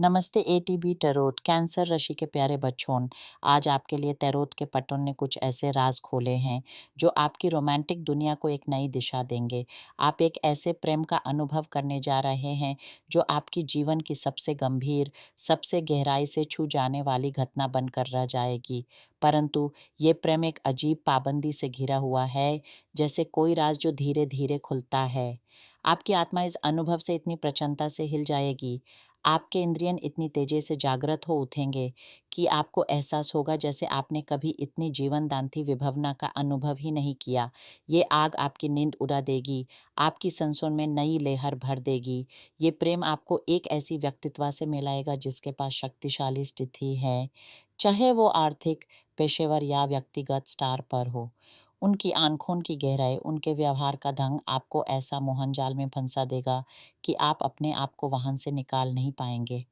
नमस्ते ATB tarot cancer राशि के प्यारे बच्चों। आज आपके लिए टैरोट के पट्टों ने कुछ ऐसे राज खोले हैं जो आपकी रोमांटिक दुनिया को एक नई दिशा देंगे। आप एक ऐसे प्रेम का अनुभव करने जा रहे हैं जो आपकी जीवन की सबसे गंभीर, सबसे गहराई से छू जाने वाली घटना बनकर रह जाएगी। परंतु ये प्रेम एक अजीब पाबंदी से घिरा हुआ है, जैसे कोई राज जो धीरे धीरे खुलता है। आपकी आत्मा इस अनुभव से इतनी प्रचन्नता से हिल जाएगी, आपके इंद्रियन इतनी तेजी से जागृत हो उठेंगे कि आपको एहसास होगा जैसे आपने कभी इतनी जीवनदात्री विभवना का अनुभव ही नहीं किया। ये आग आपकी नींद उड़ा देगी, आपकी सांसों में नई लहर भर देगी। ये प्रेम आपको एक ऐसी व्यक्तित्व से मिलाएगा जिसके पास शक्तिशाली स्थिति है, चाहे वो आर्थिक, पेशेवर या व्यक्तिगत स्टार पर हो। उनकी आंखों की गहराई, उनके व्यवहार का ढंग आपको ऐसा मोहनजाल में फंसा देगा कि आप अपने आप को वहां से निकाल नहीं पाएंगे।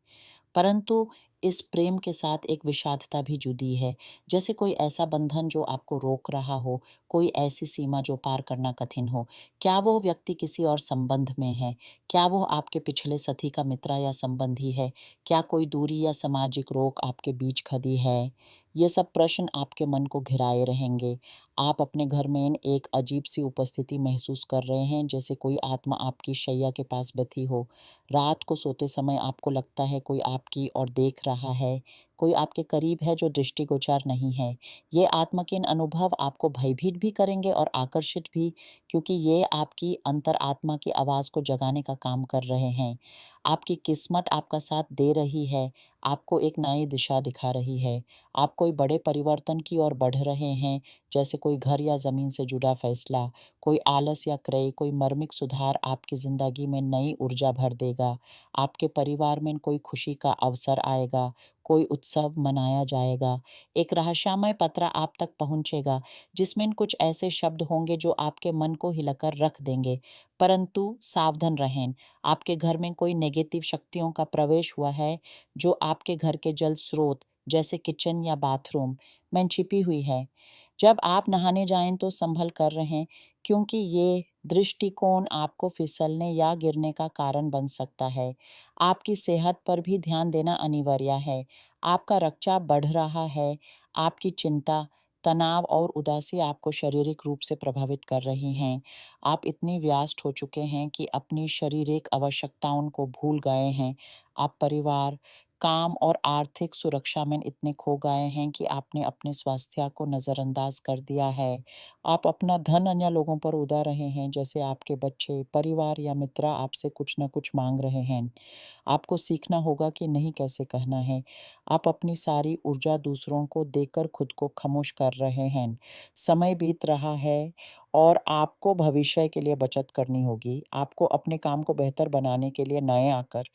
परंतु इस प्रेम के साथ एक विषादता भी जुड़ी है, जैसे कोई ऐसा बंधन जो आपको रोक रहा हो, कोई ऐसी सीमा जो पार करना कठिन हो। क्या वो व्यक्ति किसी और संबंध में है? क्या वो आपके पिछले साथी का मित्र या संबंधी है? क्या कोई दूरी या सामाजिक रोक आपके बीच खड़ी है? ये सब प्रश्न आपके मन को घिराए रहेंगे। आप अपने घर में एक अजीब सी उपस्थिति महसूस कर रहे हैं, जैसे कोई आत्मा आपकी शैया के पास बैठी हो। रात को सोते समय आपको लगता है कोई आपकी ओर देख रहा है, कोई आपके करीब है जो दृष्टिगोचर नहीं है। ये आत्मकीन अनुभव आपको भयभीत भी करेंगे और आकर्षित भी, क्योंकि ये आपकी अंतरात्मा की आवाज़ को जगाने का काम कर रहे हैं। आपकी किस्मत आपका साथ दे रही है, आपको एक नई दिशा दिखा रही है। आप कोई बड़े परिवर्तन की ओर बढ़ रहे हैं, जैसे कोई घर या ज़मीन से जुड़ा फैसला, कोई आलस या क्रय, कोई मर्मिक सुधार आपकी ज़िंदगी में नई ऊर्जा भर देगा। आपके परिवार में कोई खुशी का अवसर आएगा, कोई उत्सव मनाया जाएगा। एक रहस्यमय पत्र आप तक पहुंचेगा, जिसमें कुछ ऐसे शब्द होंगे जो आपके मन को हिलाकर रख देंगे। परंतु सावधान रहें, आपके घर में कोई नेगेटिव शक्तियों का प्रवेश हुआ है, जो आपके घर के जल स्रोत, जैसे किचन या बाथरूम में छिपी हुई है। जब आप नहाने जाएं तो संभल कर रहें, क्योंकि ये दृष्टिकोण आपको फिसलने या गिरने का कारण बन सकता है। आपकी सेहत पर भी ध्यान देना अनिवार्य है। आपका रक्तचाप बढ़ रहा है, आपकी चिंता, तनाव और उदासी आपको शारीरिक रूप से प्रभावित कर रही हैं। आप इतनी व्यस्त हो चुके हैं कि अपनी शारीरिक आवश्यकताओं को भूल गए हैं। आप परिवार, काम और आर्थिक सुरक्षा में इतने खो गए हैं कि आपने अपने स्वास्थ्य को नज़रअंदाज कर दिया है। आप अपना धन अन्य लोगों पर उड़ा रहे हैं, जैसे आपके बच्चे, परिवार या मित्र आपसे कुछ न कुछ मांग रहे हैं। आपको सीखना होगा कि नहीं कैसे कहना है। आप अपनी सारी ऊर्जा दूसरों को देकर खुद को खामोश कर रहे हैं। समय बीत रहा है और आपको भविष्य के लिए बचत करनी होगी। आपको अपने काम को बेहतर बनाने के लिए नए आकर